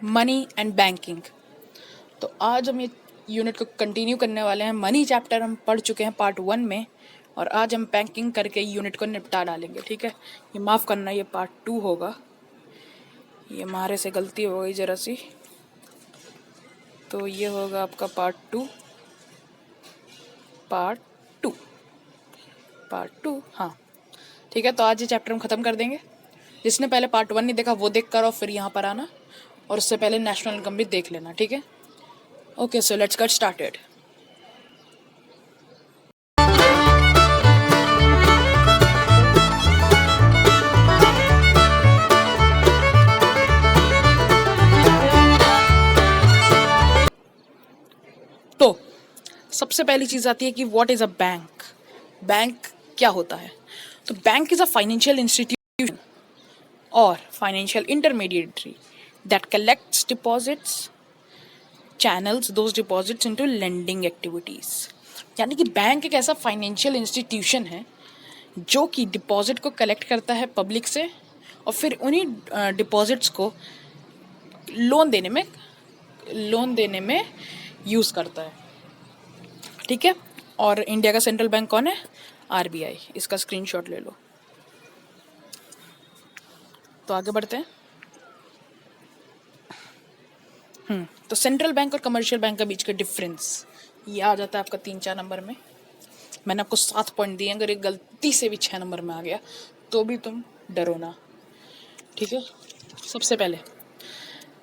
Money and banking. तो आज हम ये यूनिट को कंटिन्यू करने वाले हैं। मनी चैप्टर हम पढ़ चुके हैं पार्ट 1 में, और आज हम बैंकिंग करके यूनिट को निपटा डालेंगे। ठीक है, ये माफ़ करना, ये पार्ट 2 होगा। ये हमारे से गलती हो गई ज़रा सी, तो ये होगा आपका पार्ट टू। हाँ ठीक है, तो आज ये चैप्टर हम ख़त्म कर देंगे। जिसने पहले पार्ट 1 नहीं देखा वो देख कर और फिर यहाँ पर आना, और उससे पहले नेशनल इनकम भी देख लेना। ठीक है, okay, so let's get started. तो सबसे पहली चीज़ आती है कि what is a bank. Bank क्या होता है? तो bank is a financial institution और financial intermediary that collects deposits, channels those deposits into lending activities. यानी कि बैंक एक ऐसा फाइनेंशियल इंस्टीट्यूशन है जो कि डिपॉजिट को कलेक्ट करता है पब्लिक से, और फिर उन्हीं डिपॉजिट्स को लोन देने में यूज़ करता है। ठीक है, और इंडिया का सेंट्रल बैंक कौन है? आरबीआई। इसका स्क्रीनशॉट ले लो। तो आगे बढ़ते हैं। तो सेंट्रल बैंक और कमर्शियल बैंक के बीच का डिफरेंस ये आ जाता है आपका 3-4 नंबर में। मैंने आपको 7 पॉइंट दिए, अगर एक गलती से भी 6 नंबर में आ गया तो भी तुम डरो ना। ठीक है, सबसे पहले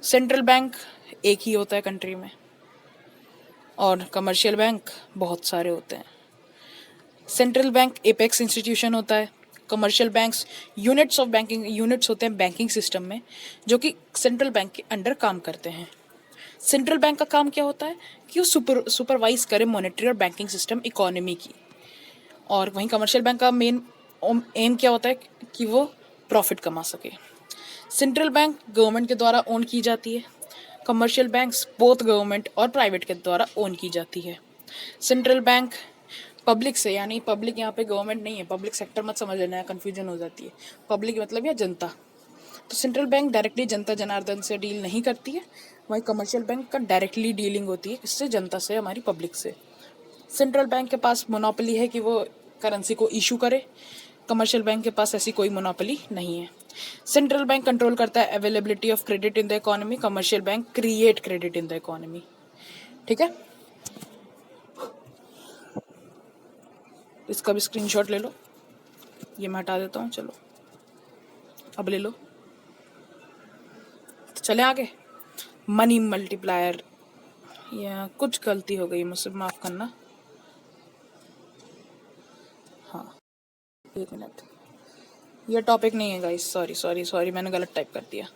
सेंट्रल बैंक एक ही होता है कंट्री में, और कमर्शियल बैंक बहुत सारे होते हैं। सेंट्रल बैंक एपेक्स इंस्टीट्यूशन होता है, commercial banks units of banking units होते हैं बैंकिंग सिस्टम में, जो कि सेंट्रल बैंक के अंडर काम करते हैं। सेंट्रल बैंक का काम क्या होता है कि वो सुपरवाइज करे मॉनेटरी और बैंकिंग सिस्टम इकोनॉमी की, और वहीं कमर्शियल बैंक का मेन एम क्या होता है कि वो प्रॉफिट कमा सके। सेंट्रल बैंक गवर्नमेंट के द्वारा ओन की जाती है, कमर्शियल बैंक्स बोथ गवर्नमेंट और प्राइवेट के द्वारा ओन की जाती है। सेंट्रल बैंक पब्लिक से, यानी पब्लिक यहाँ पे गवर्नमेंट नहीं है, पब्लिक सेक्टर मत समझ लेना, कन्फ्यूजन हो जाती है। पब्लिक मतलब या जनता। तो सेंट्रल बैंक डायरेक्टली जनता जनार्दन से डील नहीं करती है, वहीं कमर्शियल बैंक का डायरेक्टली डीलिंग होती है किससे? जनता से, हमारी पब्लिक से। सेंट्रल बैंक के पास मोनोपोली है कि वो करेंसी को इशू करे, कमर्शियल बैंक के पास ऐसी कोई मोनोपोली नहीं है। सेंट्रल बैंक कंट्रोल करता है availability of credit in the economy, commercial bank create credit in the economy. ठीक है, इसका भी स्क्रीनशॉट ले लो, ये मैं हटा देता हूँ। चलो अब ले लो। तो चले आगे। मनी मल्टीप्लायर, या कुछ गलती हो गई मुझसे, माफ़ करना। हाँ, एक मिनट, ये टॉपिक नहीं है गाइस, सॉरी सॉरी सॉरी, मैंने गलत टाइप कर दिया।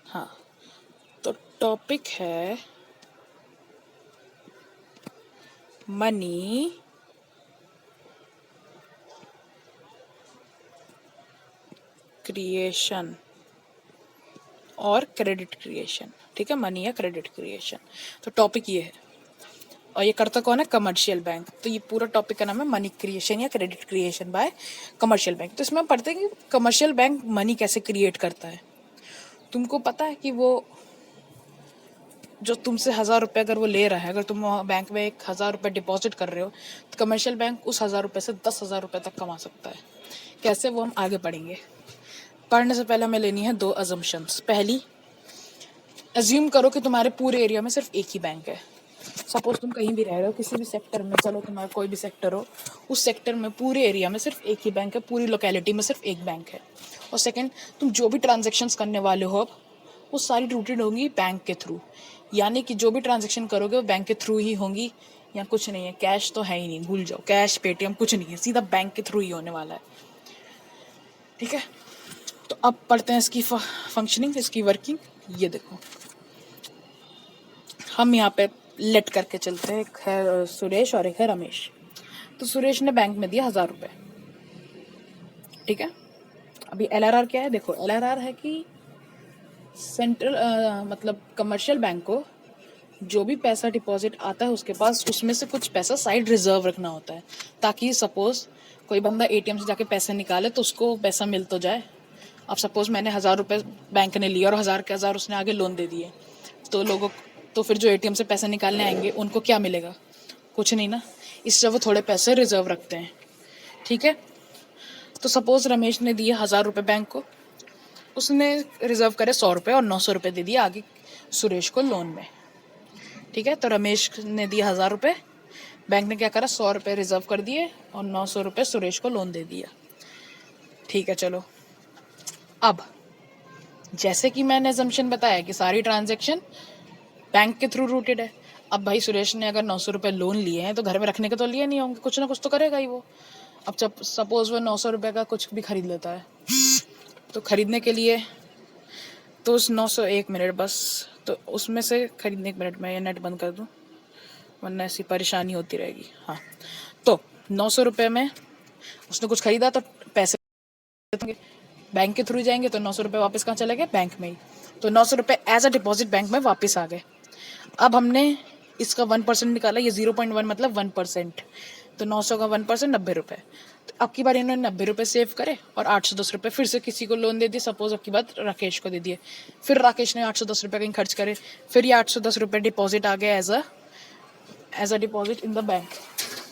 हाँ, तो टॉपिक है मनी क्रिएशन और क्रेडिट क्रिएशन। ठीक है, मनी या क्रेडिट क्रिएशन, तो टॉपिक ये है। और ये करता कौन है? Commercial bank. तो ये पूरा टॉपिक का नाम है मनी क्रिएशन या credit creation bye commercial bank. तो इसमें हम पढ़ते हैं कि कमर्शियल बैंक मनी कैसे क्रिएट करता है। तुमको पता है कि वो जो तुमसे 1,000 रुपये अगर वो ले रहा है, अगर तुम बैंक में 1,000 रुपये डिपॉजिट कर रहे हो, तो कमर्शियल बैंक उस 1,000 रुपये से 10,000 रुपये तक कमा सकता है। कैसे, वो हम आगे पढ़ेंगे। पढ़ने से पहले हमें लेनी है 2 अजम्पशंस। पहली, अज्यूम करो कि तुम्हारे पूरे एरिया में सिर्फ एक ही बैंक है। सपोज तुम कहीं भी रह रहे हो, किसी भी सेक्टर में, चलो तुम्हारा कोई भी सेक्टर हो, उस सेक्टर में पूरे एरिया में सिर्फ एक ही बैंक है, पूरी लोकेलिटी में सिर्फ एक बैंक है। और सेकंड, तुम जो भी ट्रांजेक्शन्स करने वाले हो अब, वो सारी रूटेड होंगी बैंक के थ्रू। यानी कि जो भी ट्रांजेक्शन करोगे वो बैंक के थ्रू ही होंगी, या कुछ नहीं है, कैश तो है ही नहीं, भूल जाओ, कैश पेटीएम कुछ नहीं है, सीधा बैंक के थ्रू ही होने वाला है। ठीक है, तो अब पढ़ते हैं इसकी फंक्शनिंग, इसकी वर्किंग। ये देखो, हम यहाँ पे लेट करके चलते हैं। एक है सुरेश और एक है रमेश। तो सुरेश ने बैंक में दिया 1,000 रुपये। ठीक है, अभी एलआरआर क्या है? देखो, एलआरआर है कि सेंट्रल मतलब कमर्शियल बैंक को जो भी पैसा डिपॉजिट आता है उसके पास, उसमें से कुछ पैसा साइड रिजर्व रखना होता है, ताकि सपोज कोई बंदा एटीएम से जाके पैसे निकाले तो उसको पैसा मिल तो जाए, अब सपोज मैंने 1,000 रुपये बैंक ने लिए और 1,000 के 1,000 उसने आगे लोन दे दिए, तो लोगों तो फिर जो एटीएम से पैसे निकालने आएंगे उनको क्या मिलेगा? कुछ नहीं ना। इससे वो थोड़े पैसे रिजर्व रखते हैं, ठीक है। तो सपोज रमेश ने दिए 1,000 रुपये बैंक को, उसने रिजर्व करे 100 रुपये और 900 रुपये दे दिए आगे सुरेश को लोन में, ठीक है। तो रमेश ने दिए 1,000 रुपये, बैंक ने क्या करा, 100 रुपये रिजर्व कर दिए और 900 रुपये सुरेश को लोन दे दिया, ठीक है। चलो अब जैसे कि मैंने असम्पशन बताया कि सारी ट्रांजैक्शन बैंक के थ्रू रूटेड है। अब भाई सुरेश ने अगर 900 रुपये लोन लिए हैं तो घर में रखने के तो लिए नहीं होंगे, कुछ ना कुछ तो करेगा ही वो। अब जब सपोज वो 900 रुपये का कुछ भी खरीद लेता है, तो खरीदने के लिए तो उस 900, 1 मिनट बस, तो उसमें से खरीदने 1 मिनट में ये नेट बंद कर दूँ वरना ऐसी परेशानी होती रहेगी। हाँ, तो 900 रुपये में उसने कुछ खरीदा तो पैसे बैंक के थ्रू जाएंगे, तो 900 रुपये वापस कहाँ चले गए? बैंक में ही। तो 900 रुपये एज अ डिपॉजिट बैंक में वापस आ गए। अब हमने इसका 1% निकाला, ये 0.1 मतलब 1%, तो 900 का 1% 90 रुपये। तो अब की बार इन्होंने 90 रुपये सेव करे और 810 रुपये फिर से किसी को लोन दे दिए, सपोज अब की बात राकेश को दे दिए, फिर राकेश ने 810 रुपये कहीं खर्च करे, फिर ये 810 रुपये डिपॉजिट आ गए as a deposit in the bank,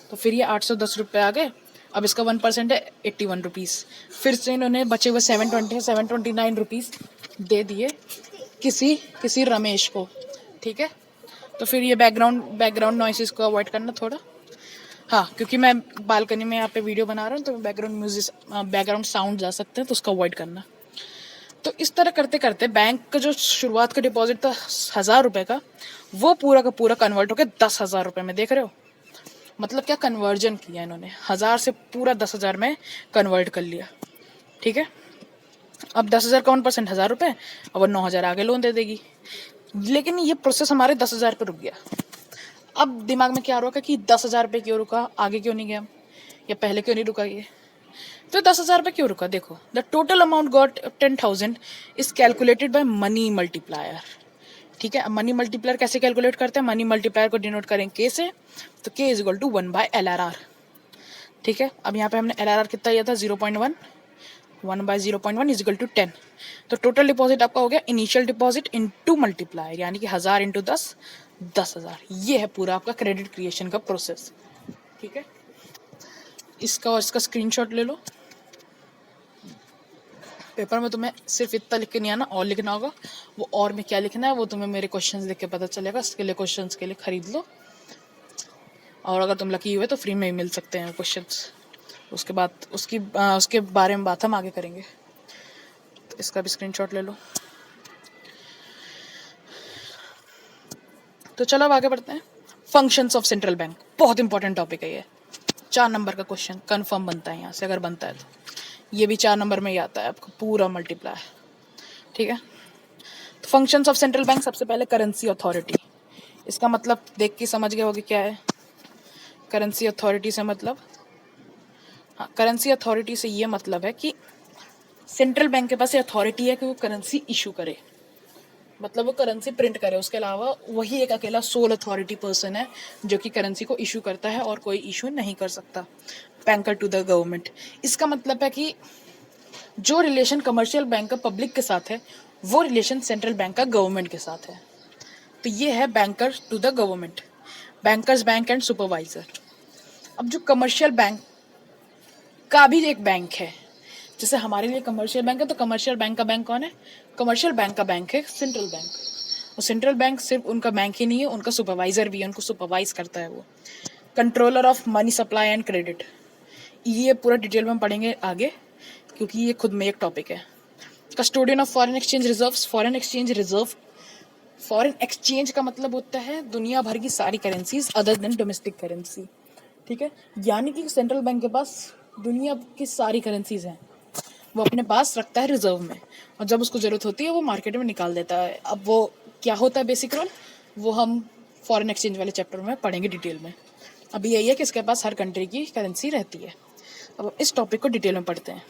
तो फिर ये 810 रुपये आ गए। अब इसका 1% है 81 रुपीज़, फिर से इन्होंने बचे हुए 729 रुपीज़ दे दिए किसी रमेश को, ठीक है। तो फिर ये बैकग्राउंड नॉइसेस को अवॉइड करना थोड़ा, हाँ, क्योंकि मैं बालकनी में यहाँ पे वीडियो बना रहा हूँ, तो बैकग्राउंड साउंड जा सकते हैं, तो उसका अवॉइड करना। तो इस तरह करते करते बैंक का जो शुरुआत का डिपॉजिट था 1,000 रुपये का, वो पूरा का पूरा कन्वर्ट होकर 10,000 रुपये में, देख रहे हो? मतलब क्या कन्वर्जन किया इन्होंने, 1,000 से पूरा 10,000 में कन्वर्ट कर लिया, ठीक है। अब 10,000 का 1% 1,000 रुपये, अब 9,000 आगे लोन दे देगी। लेकिन ये प्रोसेस हमारे 10,000 पे रुक गया। अब दिमाग में क्या रोका कि 10,000 पे क्यों रुका, आगे क्यों नहीं गया, या पहले क्यों नहीं रुका ये? तो 10,000 पे क्यों रुका? देखो, the total amount got 10,000 is calculated by money multiplier, ठीक है। अब मनी मल्टीप्लायर कैसे कैलकुलेट करते हैं? मनी मल्टीप्लायर को डिनोट करें के से, तो के इज इक्वल टू 1/LRR, ठीक है। अब यहाँ पे हमने LRR कितना लिया था? 0.1, 1/0.1 इज इक्वल टू 10। तो टोटल डिपॉजिट आपका हो गया इनिशियल डिपॉजिट इंटू मल्टीप्लायर, यानी कि 1,000 इंटू 10, 10,000। ये है पूरा आपका क्रेडिट क्रिएशन का प्रोसेस, ठीक है। इसका और इसका स्क्रीनशॉट ले लो। पेपर में तुम्हें सिर्फ इतना लिख के नहीं आना, और लिखना होगा। वो और में क्या लिखना है वो तुम्हें मेरे क्वेश्चंस देख के पता चलेगा। इसके लिए क्वेश्चंस के लिए खरीद लो, और अगर तुम लकी हुए तो फ्री में ही मिल सकते हैं क्वेश्चंस। उसके बाद उसके बारे में बात हम आगे करेंगे। तो इसका भी स्क्रीनशॉट ले लो। तो चलो अब आगे बढ़ते हैं। फंक्शंस ऑफ सेंट्रल बैंक, बहुत इंपॉर्टेंट टॉपिक है ये। 4 नंबर का क्वेश्चन कंफर्म बनता है यहाँ से, अगर बनता है तो। ये भी 4 नंबर में ही आता है आपका पूरा मल्टीप्लाई, ठीक है। तो फंक्शंस ऑफ सेंट्रल बैंक, सबसे पहले करेंसी अथॉरिटी। इसका मतलब देख के समझ गए होगे क्या है करेंसी अथॉरिटी से मतलब? हाँ, करेंसी अथॉरिटी से ये मतलब है कि सेंट्रल बैंक के पास ये अथॉरिटी है कि वो करेंसी इशू करे, मतलब वो करेंसी प्रिंट करे। उसके अलावा वही एक अकेला सोल अथॉरिटी पर्सन है जो कि करेंसी को इशू करता है, और कोई इशू नहीं कर सकता बैंकर टू द गवर्नमेंट। इसका मतलब है कि जो रिलेशन कमर्शियल बैंक का पब्लिक के साथ है, वो रिलेशन सेंट्रल बैंक का गवर्नमेंट के साथ है। तो ये है banker to the government, bankers bank and supervisor. अब जो कमर्शियल बैंक का भी एक बैंक है, जैसे हमारे लिए कमर्शियल बैंक है, तो कमर्शियल बैंक का बैंक कौन है? कमर्शियल बैंक का बैंक है सेंट्रल बैंक। और सेंट्रल बैंक सिर्फ उनका बैंक ही नहीं है, उनका सुपरवाइजर भी है, उनको सुपरवाइज करता है वो। Controller of money supply and credit, ये पूरा डिटेल में पढ़ेंगे आगे, क्योंकि ये खुद में एक टॉपिक है। Custodian of foreign exchange reserves, foreign exchange reserve, foreign exchange का मतलब होता है दुनिया भर की सारी currencies other than domestic currency, ठीक है। यानी कि सेंट्रल बैंक के पास दुनिया की सारी करेंसीज हैं, वो अपने पास रखता है रिजर्व में, और जब उसको ज़रूरत होती है वो मार्केट में निकाल देता है। अब वो क्या होता है बेसिक रोल, वो हम फॉरेन एक्सचेंज वाले चैप्टर में पढ़ेंगे डिटेल में। अभी यही है कि इसके पास हर कंट्री की करेंसी रहती है। अब इस टॉपिक को डिटेल में पढ़ते हैं।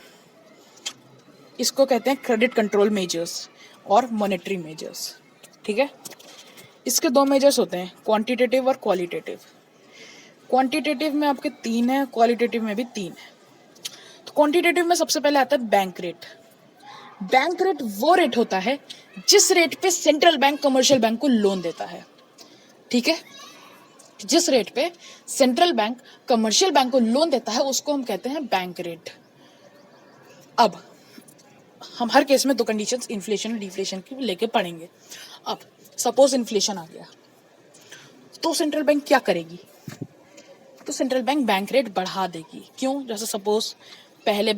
इसको कहते हैं क्रेडिट कंट्रोल मेजर्स और मॉनेटरी मेजर्स, ठीक है। इसके 2 मेजर्स होते हैं, क्वांटिटेटिव और क्वालिटेटिव। क्वांटिटेटिव में आपके 3 है, क्वालिटेटिव में भी 3 है। तो क्वांटिटेटिव में सबसे पहले आता है बैंक रेट। बैंक रेट वो रेट होता है जिस रेट पे सेंट्रल बैंक कमर्शियल बैंक को लोन देता है, ठीक है। जिस रेट पे सेंट्रल बैंक कमर्शियल बैंक को लोन देता है उसको हम कहते हैं बैंक रेट। अब हम हर केस में दो कंडीशंस इन्फ्लेशन और डिफ्लेशन की लेके पढ़ेंगे। अब सपोज इन्फ्लेशन आ गया तो सेंट्रल बैंक क्या करेगी? तो सेंट्रल बैंक बैंक रेट बढ़ा देगी। क्यों? जैसे सपोज पहले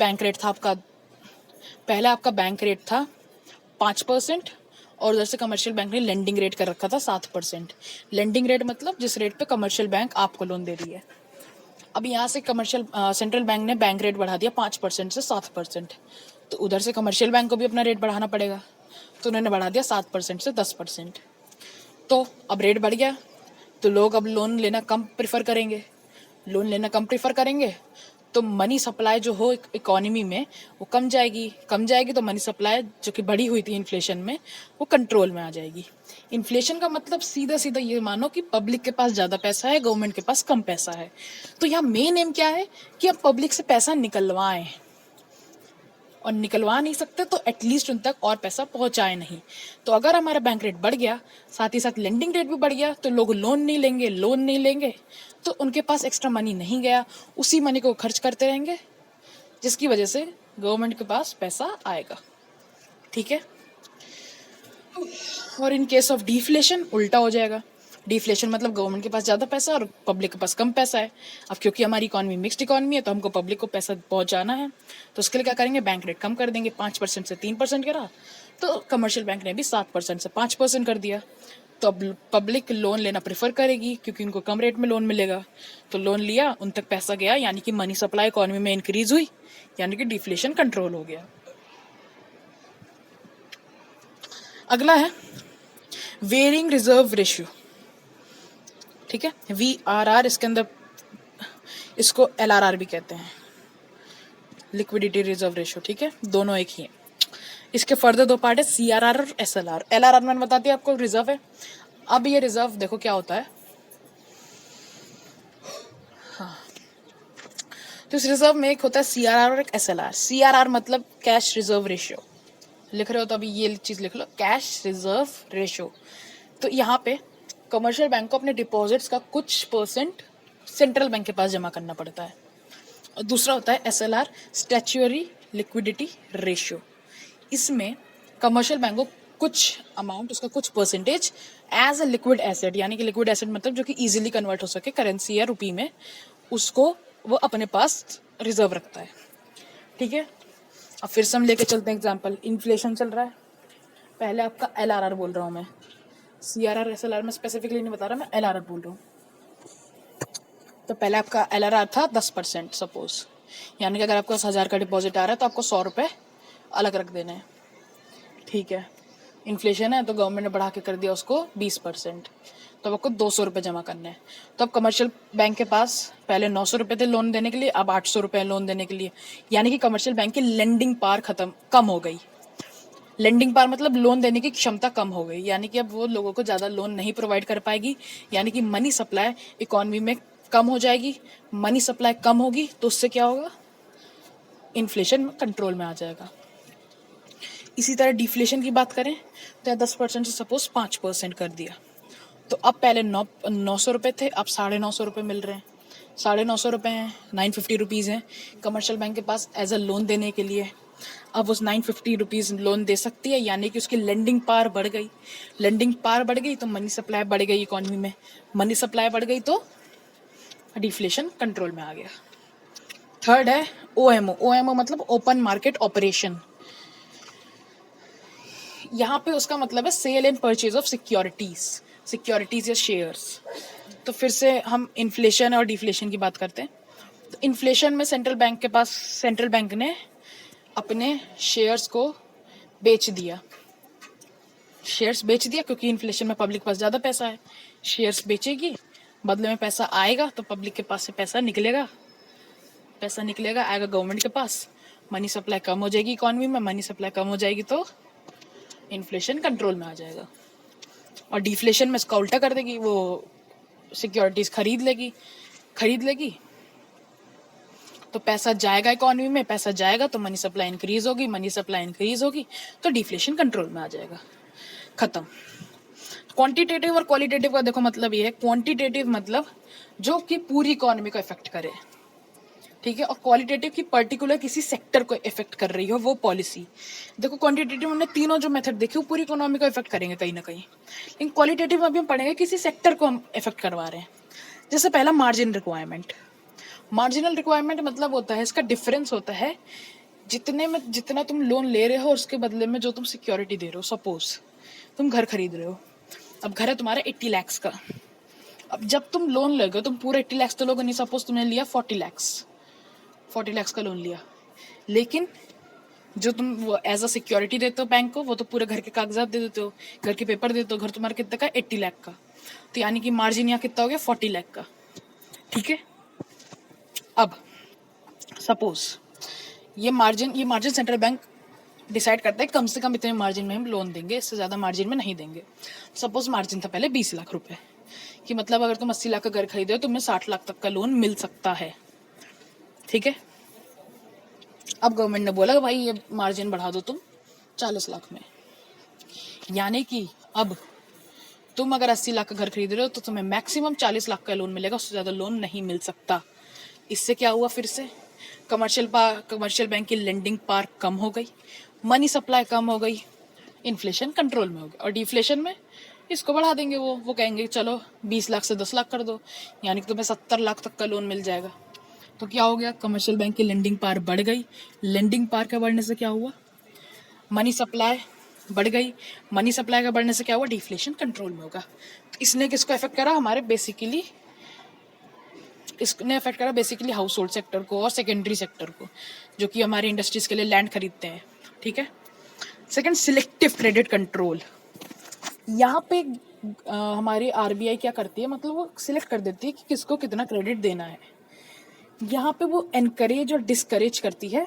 आपका बैंक रेट था 5% और उधर से कमर्शियल बैंक ने लेंडिंग रेट कर रखा था 7%। लेंडिंग रेट मतलब जिस रेट पे कमर्शियल बैंक आपको लोन दे रही है। अब यहाँ से सेंट्रल बैंक ने बैंक रेट बढ़ा दिया 5% से 7%, तो उधर से कमर्शियल बैंक को भी अपना रेट बढ़ाना पड़ेगा, तो उन्होंने बढ़ा दिया 7% से 10%। तो अब रेट बढ़ गया तो लोग अब लोन लेना कम प्रेफर करेंगे तो मनी सप्लाई जो हो इकोनॉमी में वो कम जाएगी तो मनी सप्लाई जो कि बढ़ी हुई थी इन्फ्लेशन में वो कंट्रोल में आ जाएगी। इन्फ्लेशन का मतलब सीधा सीधा ये मानो कि पब्लिक के पास ज़्यादा पैसा है, गवर्नमेंट के पास कम पैसा है। तो यहाँ मेन एम क्या है कि अब पब्लिक से पैसा निकलवाएं, और निकलवा नहीं सकते तो एटलीस्ट उन तक और पैसा पहुंचाए नहीं। तो अगर हमारा बैंक रेट बढ़ गया, साथ ही साथ लेंडिंग रेट भी बढ़ गया, तो लोग लोन नहीं लेंगे तो उनके पास एक्स्ट्रा मनी नहीं गया, उसी मनी को खर्च करते रहेंगे, जिसकी वजह से गवर्नमेंट के पास पैसा आएगा, ठीक है। और इन केस ऑफ डिफ्लेशन उल्टा हो जाएगा। डिफ्लेशन मतलब गवर्नमेंट के पास ज़्यादा पैसा और पब्लिक के पास कम पैसा है। अब क्योंकि हमारी इकॉनमी मिक्स्ड इकॉनमी है तो हमको पब्लिक को पैसा पहुंचाना है, तो उसके लिए क्या करेंगे, बैंक रेट कम कर देंगे। 5% से 3% करा तो कमर्शियल बैंक ने भी 7% से 5% कर दिया। तो अब पब्लिक लोन लेना प्रेफर करेगी क्योंकि उनको कम रेट में लोन मिलेगा। तो लोन लिया, उन तक पैसा गया, यानी कि मनी सप्लाई इकॉनमी में इंक्रीज हुई, यानी कि डिफ्लेशन कंट्रोल हो गया। अगला है वेरिंग रिजर्व रेशियो, ठीक है। VRR, इसके अंदर इसको LRR भी कहते हैं, लिक्विडिटी रिजर्व रेशियो, ठीक है, दोनों एक ही है। इसके फर्दर दो पार्ट है, CRR और SLR। LRR मैंने बता दिया आपको रिजर्व है। अब ये रिजर्व देखो क्या होता है, हाँ, तो इस रिजर्व में एक होता है CRR और एक SLR। CRR मतलब कैश रिजर्व रेशियो, लिख रहे हो तो अभी ये चीज लिख लो, कैश रिजर्व रेशियो। तो यहाँ पे कमर्शियल बैंक को अपने डिपॉजिट्स का कुछ परसेंट सेंट्रल बैंक के पास जमा करना पड़ता है। और दूसरा होता है SLR, स्टैच्यूटरी लिक्विडिटी रेशियो। इसमें कमर्शियल बैंक को कुछ अमाउंट, उसका कुछ percentage as a liquid asset, यानी कि लिक्विड एसेट मतलब जो कि इजीली कन्वर्ट हो सके करेंसी या रुपी में, उसको वो अपने पास रिजर्व रखता है, ठीक है। अब फिर से हम लेके चलते हैं एग्जाम्पल। इन्फ्लेशन चल रहा है, पहले आपका LRR बोल रहा हूँ मैं, CRR SLR में स्पेसिफिकली नहीं बता रहा, मैं LRR बोल रहा हूँ। तो पहले आपका LRR था 10% सपोज, यानी कि अगर आपको 1000 का डिपॉजिट आ रहा है तो आपको 100 रुपये अलग रख देने हैं, ठीक है। इन्फ्लेशन है तो गवर्नमेंट ने बढ़ा के कर दिया उसको 20%, तो अब आपको 200 रुपये जमा करने हैं। तो अब कमर्शियल बैंक के पास पहले 900 रुपये थे लोन देने के लिए, अब 800 रुपये लोन देने के लिए, यानी कि कमर्शियल बैंक की लेंडिंग पावर कम हो गई। लेंडिंग पावर मतलब लोन देने की क्षमता कम हो गई, यानी कि अब वो लोगों को ज़्यादा लोन नहीं प्रोवाइड कर पाएगी, यानी कि मनी सप्लाई इकोनॉमी में कम हो जाएगी। मनी सप्लाई कम होगी तो उससे क्या होगा, इन्फ्लेशन कंट्रोल में आ जाएगा। इसी तरह डिफ्लेशन की बात करें तो 10% से सपोज 5% कर दिया, तो अब पहले 900 रुपये थे, अब 950 रुपये मिल रहे हैं। 950 रुपये हैं, 950 रुपीज़ हैं कमर्शियल बैंक के पास एज अ लोन देने के लिए। अब उस 950 रुपीज़ लोन दे सकती है, यानी कि उसकी लेंडिंग पावर बढ़ गई। लेंडिंग पावर बढ़ गई तो मनी सप्लाई बढ़ गई इकोनॉमी में, मनी सप्लाई बढ़ गई तो डिफ्लेशन कंट्रोल में आ गया। थर्ड है OMO। OMO मतलब ओपन मार्केट ऑपरेशन। यहाँ पे उसका मतलब है sale and purchase of securities या शेयर्स। तो फिर से हम इन्फ्लेशन और डिफ्लेशन की बात करते हैं। तो इन्फ्लेशन में सेंट्रल बैंक ने अपने शेयर्स को बेच दिया क्योंकि इन्फ्लेशन में पब्लिक के पास ज़्यादा पैसा है, शेयर्स बेचेगी, बदले में पैसा आएगा तो पब्लिक के पास से पैसा निकलेगा आएगा गवर्नमेंट के पास, मनी सप्लाई कम हो जाएगी इकोनॉमी में, मनी सप्लाई कम हो जाएगी तो इन्फ्लेशन कंट्रोल में आ जाएगा। और डिफ्लेशन में इसका उल्टा कर देगी, वो सिक्योरिटीज खरीद लेगी तो पैसा जाएगा इकोनॉमी में, पैसा जाएगा तो मनी सप्लाई इंक्रीज होगी, मनी सप्लाई इंक्रीज होगी तो डिफ्लेशन कंट्रोल में आ जाएगा। खत्म। क्वांटिटेटिव और क्वालिटेटिव का देखो मतलब ये है, क्वांटिटेटिव मतलब जो कि पूरी इकोनॉमी को इफेक्ट करे, ठीक है, और क्वालिटेटिव की पर्टिकुलर किसी सेक्टर को इफेक्ट कर रही हो वो पॉलिसी। देखो क्वांटिटेटिव हमने तीनों जो मेथड देखे वो पूरी इकोनॉमी को इफेक्ट करेंगे कहीं ना कहीं, लेकिन क्वालिटेटिव में भी हम पढ़ेंगे किसी सेक्टर को हम इफेक्ट करवा रहे हैं। जैसे पहला मार्जिन रिक्वायरमेंट। मार्जिनल रिक्वायरमेंट मतलब होता है, इसका डिफरेंस होता है जितने में जितना तुम लोन ले रहे हो उसके बदले में जो तुम सिक्योरिटी दे रहे हो। सपोज तुम घर खरीद रहे हो, अब घर है तुम्हारा 80 लाख का, अब जब तुम लोन लोगे तुम पूरे 80 लाख तो लोगे नहीं, सपोज तुमने लिया 40 लाख का लोन लिया, लेकिन जो तुम वो एज अ सिक्योरिटी देते हो बैंक को वो तो पूरे घर के कागजात दे देते हो, घर के पेपर देते हो। घर तुम्हारा कितने का, 80 लाख का, तो यानी कि मार्जिन यहाँ कितना हो गया, 40 लाख का, ठीक है। अब सपोज ये मार्जिन सेंट्रल बैंक डिसाइड करता है कम से कम इतने मार्जिन में हम लोन देंगे, इससे ज़्यादा मार्जिन में नहीं देंगे। सपोज मार्जिन था पहले 20 लाख रुपए, कि मतलब अगर तुम 80 लाख का घर खरीदे हो तो तुम्हें 60 लाख तक का लोन मिल सकता है, ठीक है। अब गवर्नमेंट ने बोला भाई ये मार्जिन बढ़ा दो तुम 40 लाख में, यानी कि अब तुम अगर 80 लाख का घर खरीद रहे हो तो तुम्हें मैक्सिमम 40 लाख का लोन मिलेगा, उससे ज़्यादा लोन नहीं मिल सकता। इससे क्या हुआ, फिर से कमर्शियल बैंक की लेंडिंग पावर कम हो गई, मनी सप्लाई कम हो गई, इन्फ्लेशन कंट्रोल में हो गया। और डिफ्लेशन में इसको बढ़ा देंगे, वो कहेंगे चलो 20 लाख से 10 लाख कर दो, यानी कि तुम्हें 70 लाख तक का लोन मिल जाएगा। तो क्या हो गया, कमर्शियल बैंक की लेंडिंग पावर बढ़ गई। लेंडिंग पावर के बढ़ने से क्या हुआ, मनी सप्लाई बढ़ गई। मनी सप्लाई का बढ़ने से क्या हुआ, डिफ्लेशन कंट्रोल में होगा। इसने किसको इफेक्ट करा, हमारे इसने इफेक्ट करा बेसिकली हाउस होल्ड सेक्टर को और सेकेंडरी सेक्टर को, जो कि हमारे इंडस्ट्रीज के लिए लैंड खरीदते हैं, ठीक है। Second, selective credit control. यहाँ पे हमारी आरबीआई क्या करती है, मतलब वो सिलेक्ट कर देती है कि किसको कितना क्रेडिट देना है। यहाँ पे वो एनकरेज और डिस्करेज करती है,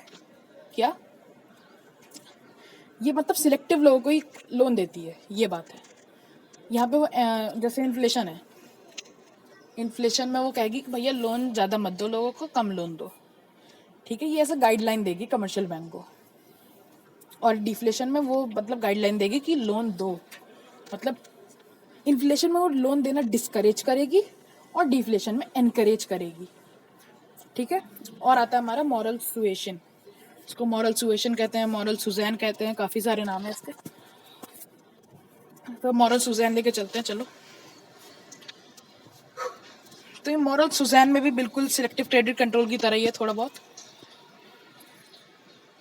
क्या ये मतलब सिलेक्टिव लोगों को ही लोन देती है, ये बात है। यहाँ पे वो जैसे इन्फ्लेशन है, इन्फ्लेशन में वो कहेगी कि भैया लोन ज़्यादा मत दो लोगों को, कम लोन दो, ठीक है, ये ऐसा गाइडलाइन देगी कमर्शियल बैंक को। और डिफ्लेशन में वो मतलब गाइडलाइन देगी कि लोन दो, मतलब इन्फ्लेशन में वो लोन देना डिस्करेज करेगी और डिफ्लेशन में एनकरेज करेगी, ठीक है। और आता है हमारा मॉरल सुएशन, इसको मॉरल सुएशन कहते हैं, मॉरल सुजैन कहते हैं, काफ़ी सारे नाम है इसके। तो मॉरल सुजैन लेके चलते हैं, चलो। तो ये मॉरल सुजैन में भी बिल्कुल सिलेक्टिव क्रेडिट कंट्रोल की तरह ही है थोड़ा बहुत।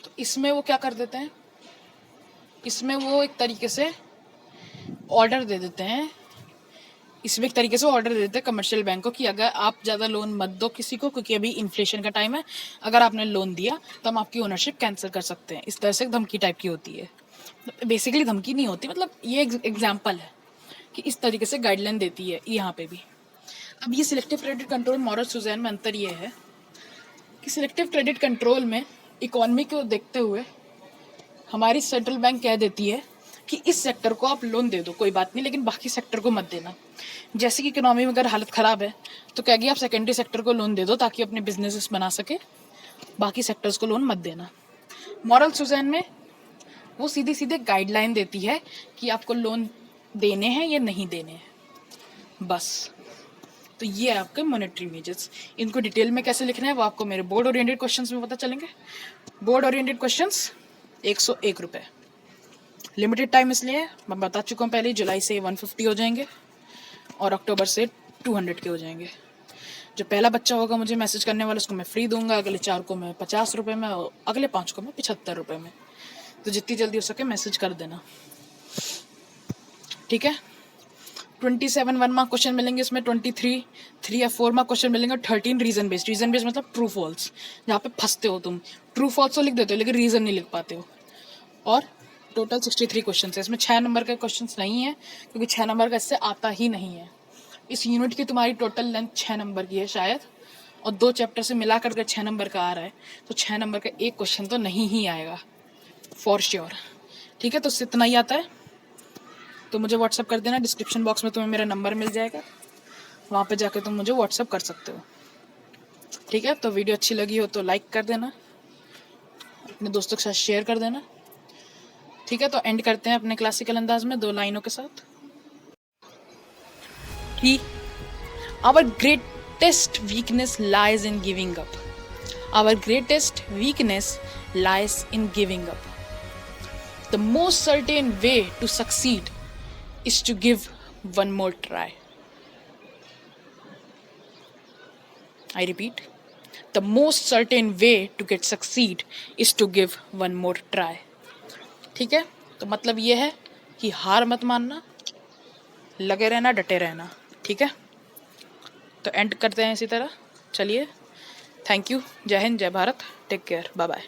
तो इसमें वो क्या कर देते हैं, इसमें वो एक तरीके से ऑर्डर दे देते हैं, कमर्शियल बैंक को कि अगर आप ज़्यादा लोन मत दो किसी को, क्योंकि अभी इन्फ्लेशन का टाइम है, अगर आपने लोन दिया तो हम आपकी ओनरशिप कैंसिल कर सकते हैं। इस तरह से धमकी टाइप की होती है, बेसिकली धमकी नहीं होती, मतलब ये एग्जाम्पल है कि इस तरीके से गाइडलाइन देती है यहाँ पे भी। अब ये selective credit control moral suasion में अंतर ये है कि सिलेक्टिव क्रेडिट कंट्रोल में इकोनॉमी को देखते हुए हमारी सेंट्रल बैंक कह देती है कि इस सेक्टर को आप लोन दे दो कोई बात नहीं, लेकिन बाकी सेक्टर को मत देना। जैसे कि इकोनॉमी में अगर हालत ख़राब है तो कहेगी आप सेकेंडरी सेक्टर को लोन दे दो ताकि अपने बिजनेसेस बना सके, बाकी सेक्टर्स को लोन मत देना। मॉरल सुजैन में वो सीधे सीधे गाइडलाइन देती है कि आपको लोन देने हैं या नहीं देने हैं, बस। तो ये है आपके मॉनेटरी मेजर्स। इनको डिटेल में कैसे लिखना है वो आपको मेरे बोर्ड ओरिएंटेड क्वेश्चंस में पता चलेंगे। बोर्ड ओरिएंटेड क्वेश्चंस 101 रुपये, लिमिटेड टाइम इसलिए मैं बता चुका हूँ पहले, जुलाई से 150 हो जाएंगे और अक्टूबर से 200 के हो जाएंगे। जो पहला बच्चा होगा मुझे मैसेज करने वाला उसको मैं फ्री दूंगा, अगले 4 को मैं 50 रुपये में और अगले 5 को मैं 75 रुपये में। तो जितनी जल्दी हो सके मैसेज कर देना, ठीक है। 27 1 मार्क क्वेश्चन मिलेंगे इसमें, 23 3 या 4 मार्क क्वेश्चन मिलेंगे, 13 रीजन बेस्ड मतलब ट्रू फॉल्स, जहाँ पे फंसते हो तुम, ट्रू फॉल्स तो लिख देते हो लेकिन रीजन नहीं लिख पाते हो। और टोटल 63 क्वेश्चन है इसमें, 6 नंबर के क्वेश्चन नहीं है क्योंकि 6 नंबर का इससे आता ही नहीं है। इस यूनिट की तुम्हारी टोटल लेंथ 6 नंबर की है शायद, और 2 चैप्टर से मिला करके 6 नंबर का आ रहा है, तो 6 नंबर का एक क्वेश्चन तो नहीं ही आएगा फॉर श्योर, ठीक है। तो इससे इतना ही आता है, तो मुझे व्हाट्सअप कर देना, डिस्क्रिप्शन बॉक्स में तुम्हें मेरा नंबर मिल जाएगा, वहाँ पे जाके तुम मुझे व्हाट्सअप कर सकते हो। ठीक है, तो वीडियो अच्छी लगी हो तो लाइक कर देना, अपने दोस्तों के साथ शेयर कर देना। ठीक है, तो एंड करते हैं अपने क्लासिकल अंदाज में 2 लाइनों के साथ कि our greatest weakness lies in giving up. Our greatest weakness lies in giving up. The most certain way to succeed is to give one more try. I repeat, the most certain way to get succeed is to give one more try. ठीक है, तो मतलब ये है कि हार मत मानना, लगे रहना, डटे रहना। ठीक है, तो एंड करते हैं इसी तरह। चलिए, थैंक यू, जय हिंद, जय Bharat, take care, bye bye.